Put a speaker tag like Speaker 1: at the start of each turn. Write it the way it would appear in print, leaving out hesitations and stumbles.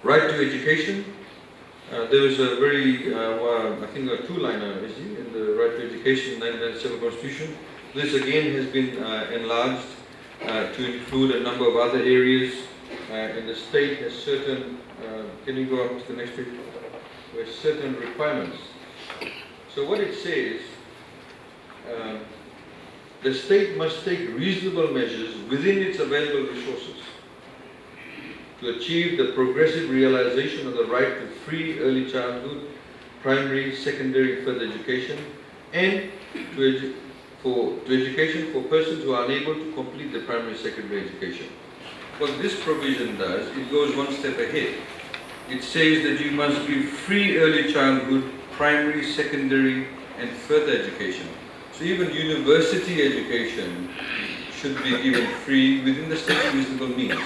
Speaker 1: Right to education. There was a very, I think a two-liner in the Right to Education 1997 Constitution. This again has been enlarged to include a number of other areas, and the state has certain, can you go up to the next page? With certain requirements. So what it says, the state must take reasonable measures within its available resources to achieve the progressive realization of the right to free early childhood, primary, secondary, and further education, and to education for persons who are unable to complete the primary, secondary education. What this provision does, it goes one step ahead. It says that you must give free early childhood, primary, secondary, and further education. So even university education should be given free within the state's reasonable means.